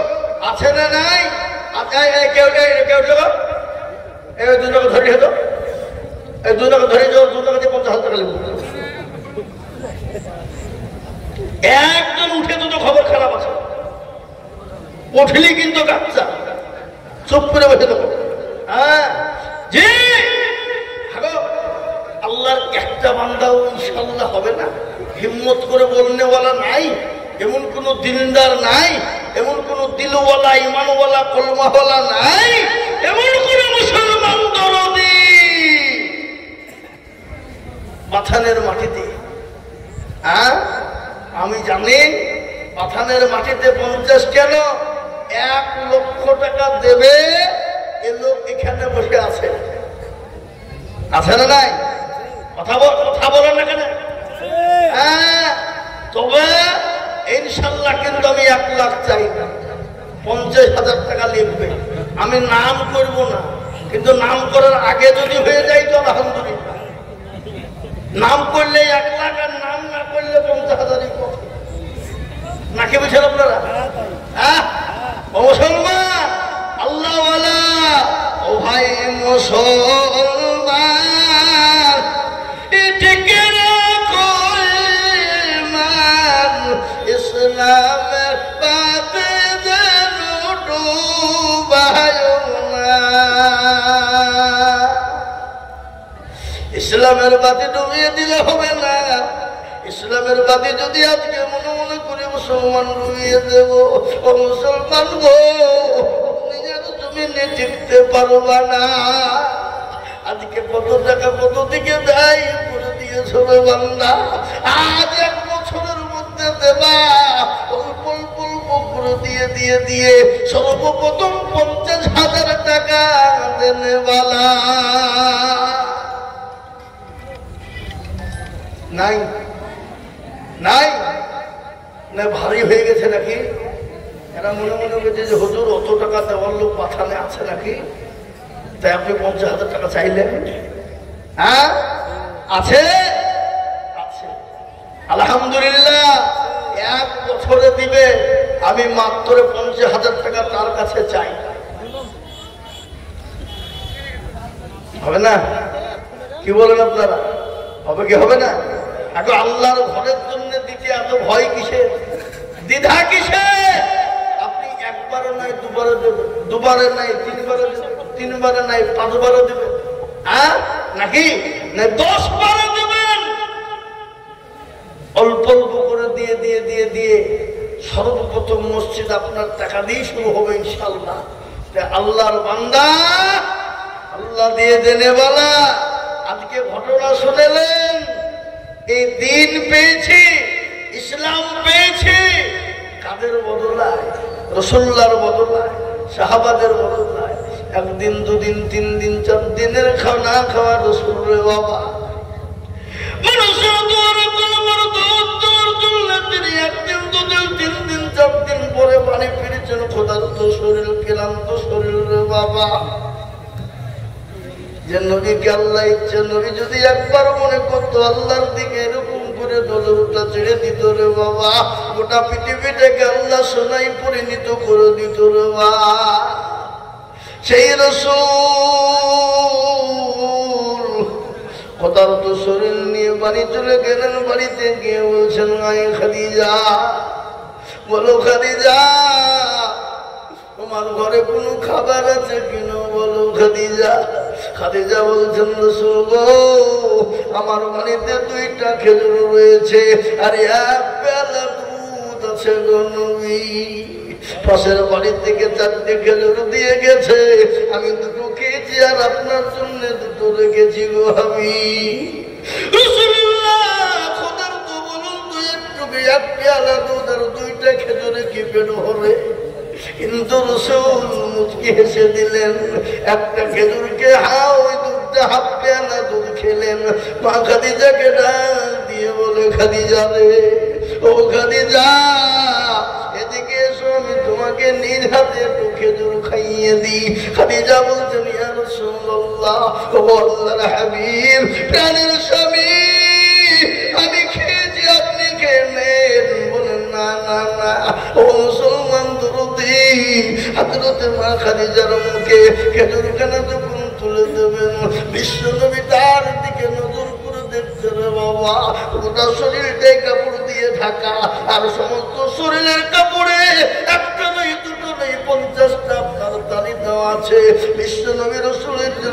আছে না নাই? কেউ কেউ এই 2 টাকা ধরে হতো, এই 2 টাকা ধরে যাও, 2 টাকা দিয়ে 50,000 টাকা লিখব। একজন উঠে তো খবর খারাপ আছে, উঠলি কিন্তু গাচ্চা, চুপ করে বসে দেবো। হ্যাঁ জি, হাগো আল্লাহর একটা বান্দাও ইনশাআল্লাহ হবে না? হিম্মত করে বলনেওয়ালা নাই? এমন কোন দিনদার নাই? এমন কোন দিলওয়ালা ইমানওয়ালা কলমাওয়ালা নাই? এমন কোন মুসলমান দরদি পাথানের মাটিতে। হ্যাঁ, আমি জানি পাথানের মাটিতে 50 কেন, 1 লক্ষ টাকা দেবে এ লোক এখানে বসে আছে, আছে না নাই? কথা বলেন না কেন? হ্যাঁ, তবে ইনশাল্লাহ কিন্তু আমি 1 লাখ চাই না, 50,000 টাকা লিখবে। আমি নাম করব না, কিন্তু নাম করার আগে যদি হয়ে যায় তো আলহামদুলিল্লাহ। নাম করলে 1 লাখ, আর নাম না করলে 50,000 নাকি বুঝছেন আপনারা? হ্যাঁ, ও মুসলমান আল্লাহওয়ালা, ও ভাই মুসলমান, এটিকে রাখো ঈমান, ইসলামের পাতে যেন ডুবায়ো না। ইসলামের বাতি ডুবিয়ে দিলে হবে না। ইসলামের বাতি যদি আজকে মনে মনে করে মুসলমান ডুবিয়ে দেব, ও মুসলমান গো, নিজের জমিনে টিকতে পারবা না। আজকে কত টাকা কত দিকে ব্যয় করে দিয়েছ রে বান্দা, আজ 1 বছরের মধ্যে দেবা অল্প অল্প অল্প করে দিয়ে দিয়ে দিয়ে সর্বপ্রথম 50,000 টাকা দেনেওয়ালা নাই? নাই না, ভারী হয়ে গেছে নাকি? এরা মনে মনে করছে যে হুজুর অত টাকা দেওয়ার লোক পাঠানে আছে নাকি, তাই আপনি 50,000 টাকা চাইলেন? হ্যাঁ, আছে, আছে আলহামদুলিল্লাহ। 1 বছরে দিবে, আমি মাত্র 50,000 টাকা তার কাছে চাই। হবে না? কি বলেন আপনারা? হবে কি হবে না? এখন আল্লাহর ঘরের জন্য দিতে এত ভয় কিসে, দ্বিধা কিসে? আপনি 1 বারও নাই 2 বারও দেবেন, 2 বারে নাই 3 বারও দেবেন, 3 বারে নাই 5 বারও দেবেন, হ্যাঁ নাকি না 10 বারও দেবেন। অল্প অল্প করে দিয়ে দিয়ে দিয়ে দিয়ে সর্বপ্রথম মসজিদ আপনার টাকা দিয়ে শুরু হবে ইনশাআল্লাহ। আল্লাহর বান্দা, আল্লাহ দিয়ে দেনেওয়ালা, আজকে ঘটনা শুনেলেন। এই দিন পেয়েছি, ইসলাম পেয়েছি, কাদের বদলায়? রাসূলুল্লাহর বদলায়, সাহাবাদের বদলায়। 1 দিন 2 দিন 3 দিন 4 দিনের খাওয়া খাওয়া রাসূল রে বাবা। মানুষের দোয়ারে কলমের দোয়ার জন্য তিনি 1 দিন 2 দিন 3 দিন 4 দিন পরে বাড়ি ফিরেছেন। খোদার তো শরীর, ক্লান্ত শরীর রে বাবা। যে নবীকে আল্লাহ ইচ্ছে, নবী যদি একবার মনে করতো আল্লাহর দিকে এরকম করে নজরটা ছেড়ে দিত রে বাবা, গোটা পৃথিবীটাকে আল্লাহ সোনাই পরিণত করে দিত রে বাবা। সেই রাসূল খোদার তো শরীর নিয়ে বাড়ি চলে গেলেন। বাড়িতে গিয়ে বলছেন, আয় খাদিজা, বলো খাদিজা, তোমার ঘরে কোনো খাবার আছে কিনা, বলো খাদিজা। খাদিজা বলছেন, রাসূল গো, আমার বাড়িতে 2টা খেজুর রয়েছে আর 1 পেয়ালা দুধ আছে গো নবী। পাশের বাড়ি থেকে 4টে খেজুর দিয়ে গেছে, আমি 2টো খেয়েছি আর আপনার জন্য 2টো রেখেছি গো আমি। রাসূলুল্লাহ খোদার তো বলুন তো, একটু 1 পেয়ালা দুধ আর 2টা খেজুরে কি পেট ভরে? কিন্তু রাসূল মুচকি হেসে দিলেন। 1টা খেজুরকে ওই 2টা 1/2 পেয়ালা দুধ খেলেন। মা খাদিজাকে ডাক দিয়ে বলে, খাদিজা রে, ও খাদিজা, এদিকে এসো, আমি তোমাকে নিজ হাতে একটু খেজুর খাইয়ে দিই। খাদিজা বলছেন, ইয়া রাসূলুল্লাহ, ও আল্লাহর হাবিব, প্রাণের স্বামী, আমি খেয়েছি, আপনি খেয়ে নেন। বলেন, না না না, ও মুসলমান দরদি, হযরত মা খাদিজার মুখে খেজুরখানা যখন তুলে দেবেন, বিশ্ব নবী তার দিকে নজর করে দেখতে রে বাবা। গোটা শরীরটাই কাপড় দিয়ে ঢাকা, আর সমস্ত শরীরের কাপড়ে 1টা নয় 2টো নয় 50টা আপনার তালি দেওয়া আছে। বিশ্ব নবী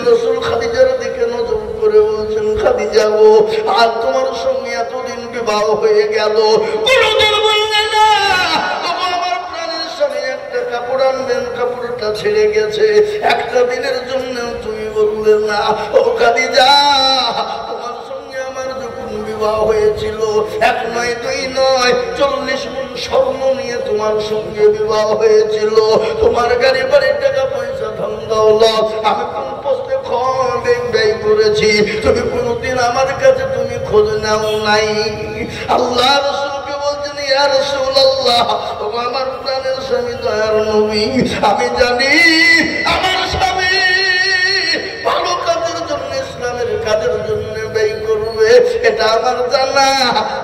রাসূল খাদিজার দিকে নজর করে বলছেন, খাদিজা গো, আর তোমার সঙ্গে এতদিন বিবাহ হয়ে গেল, কোনদিন বললে না আমার প্রাণের স্বামী 1টা কাপড় আনবেন, কাপড়টা ছেড়ে গেছে, 1টা দিনের জন্য তুমি বললে না। ও খাদিজা, তোমার সঙ্গে আমার বিবাহ হয়েছিল। 1 নয় 2 নয় 40 মণ স্বর্ণ নিয়ে তোমার সঙ্গে বিবাহ হয়েছিল। তোমার গাড়ি বাড়ির টাকা পয়সা ধন দৌলত আমি কোন পোস্টে ব্যয় করেছি, তুমি কোনদিন আমার কাছে তুমি খোঁজ নাও নাই। আল্লাহ রাসূলকে বলছেন, ইয়া রাসূলুল্লাহ, আমার প্রাণের স্বামী দয়ার নবী, আমি জানি আমার স্বামী ভালো কাজের জন্য, ইসলামের কাজের জন্য ব্যয় করবে, এটা আমার জানা,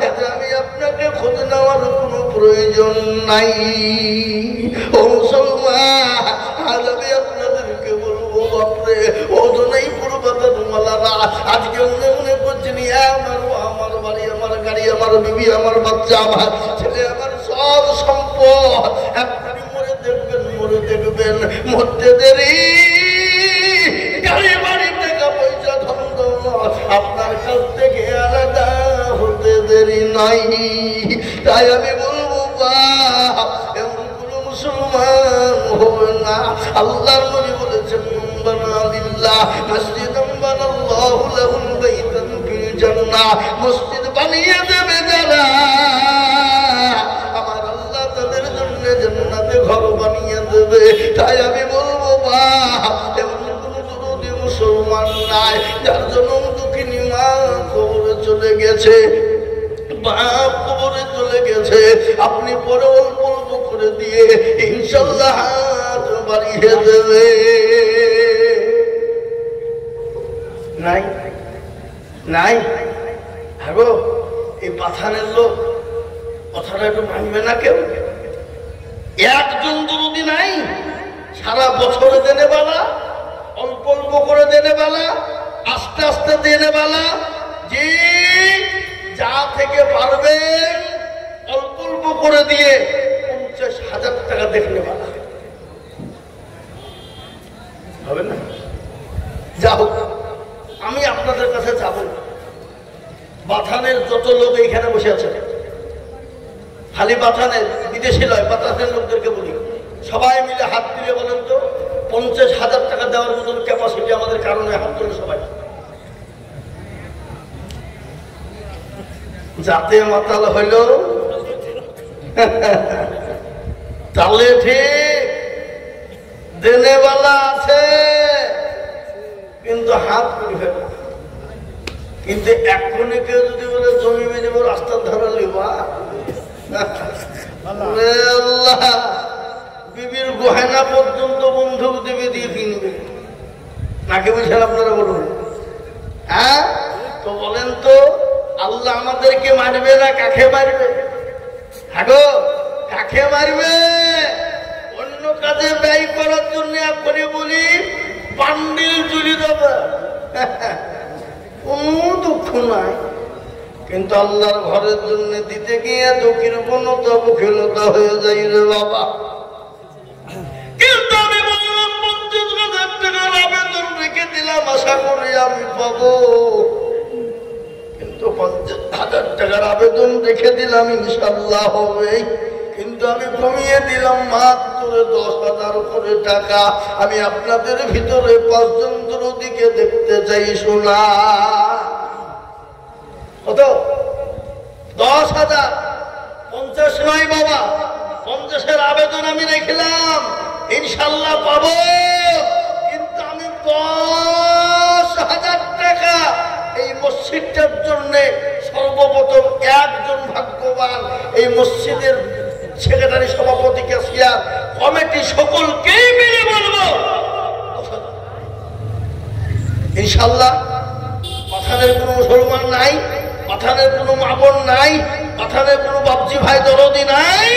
এটা আমি আপনাকে খোঁজ নেওয়ার কোনো প্রয়োজন নাই। ও মুসলমান, আজ আমি আপনাদেরকে বলবো, বাপরে ও তো নেই পুরোটা তোমালারা আজকে মনে মনে করছেন আমার বাড়ি, আমার গাড়ি, আমার বিবি, আমার বাচ্চা, আমার ছেলে, আমার সব সম্পদ একবারই মরে দেখবেন মরতে দেরি, গাড়ি বাড়ি টাকা পয়সা ধন দৌলত আপনার কাছ থেকে আলাদা হতে দেরি নাই। তাই আমি বলবো, এমন কোন মুসলমান হবে না। আল্লাহর নবী বলেছেন, মসজিদ বানিয়ে দেবে যারা, আমার আল্লাহ তাদের জন্য জান্নাতে ঘর বানিয়ে দেবে। তাই আমি বলবো, এমন কোন দরদি মুসলমান নাই যার জন্য দুঃখিনী মা কবরে চলে গেছে, বাপ কবরে চলে গেছে, আপনি পরে অল্প অল্প করে দিয়ে ইনশাল্লাহ হাত বাড়িয়ে দেবে। নাই নাই হাগো, এই পাথানের লোক কথাটা একটু মানবে না কেউ? একজন দরদি নাই, সারা বছরে দেনে বেলা, অল্প অল্প করে দেনে বেলা, আস্তে আস্তে দেনে বেলা, যে যা থেকে পারবেন অল্প অল্প করে দিয়ে 50,000 টাকা দেখলে বেলা হবে না? যা হোক, আমি আপনাদের কাছে যাব, বাথানের যত লোক এইখানে বসে আছে, খালি বাথানের, বিদেশি নয়, বাথানের লোকদেরকে বলি, সবাই মিলে হাত তুলে বলেন তো 50,000 টাকা দেওয়ার মতন ক্যাপাসিটি আমাদের কারণে হাত তুলে সবাই, যাতে মাতাল হইল তাহলে ঠিক দেনেওয়ালা আছে, কিন্তু হাত পুড়ি ফেলে। কিন্তু এখনই কেউ যদি বলে জমি বেজে রাস্তার ধারা লিবা, বিবির গহেনা পর্যন্ত বন্ধুক দেবে দিয়ে কিনবে, নাকি বুঝছেন আপনারা বলুন? হ্যাঁ, তো বলেন তো আল্লাহ আমাদেরকে মারবে না কাকে মারবে? হাগো, কাকে মারবে? অন্য কাজে ব্যয় করার জন্য এখনই বলি বান্ডিল চুরি দেবে, কোনো দুঃখ নাই, কিন্তু আল্লাহর ঘরের জন্য দিতে গিয়ে দুঃখের বনতা বখিলতা হয়ে যাই রে বাবা। কিন্তু আমি বললাম 50,000 টাকার আবেদন রেখে দিলাম, আশা করি আমি পাবো, কিন্তু 50,000 টাকার আবেদন রেখে দিলাম, ইনশাল্লাহ হবে, কিন্তু আমি কমিয়ে দিলাম মাত্র 10,000 করে টাকা। আমি আপনাদের ভিতরে 5 জন দরদিকে দেখতে চাই, শোনা কত? 10,000, 50 নয় বাবা, 50-এর আবেদন আমি রেখেলাম, ইনশাল্লাহ পাবো, কিন্তু আমি 10,000 টাকা এই মসজিদটার জন্য সর্বপ্রথম একজন ভাগ্যবান এই মসজিদের সেক্রেটারি, সভাপতি, ক্যাশিয়ার, কমিটি সকলকেই মিলে বলবো ইনশাল্লাহ। পাথানের কোনো মুসলমান নাই, পাথানের কোনো মাবন নাই, পাথানের কোনো বাপজি ভাই দরদি নাই,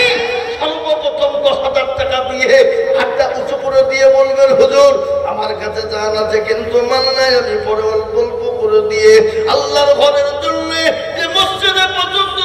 সর্বপ্রথম 10,000 টাকা দিয়ে হাতটা উঁচু করে দিয়ে বলবেন, হুজুর আমার কাছে জান আছে কিন্তু মান নাই, আমি পরে অল্প অল্প করে দিয়ে আল্লাহর ঘরের জন্য যে মসজিদে পর্যন্ত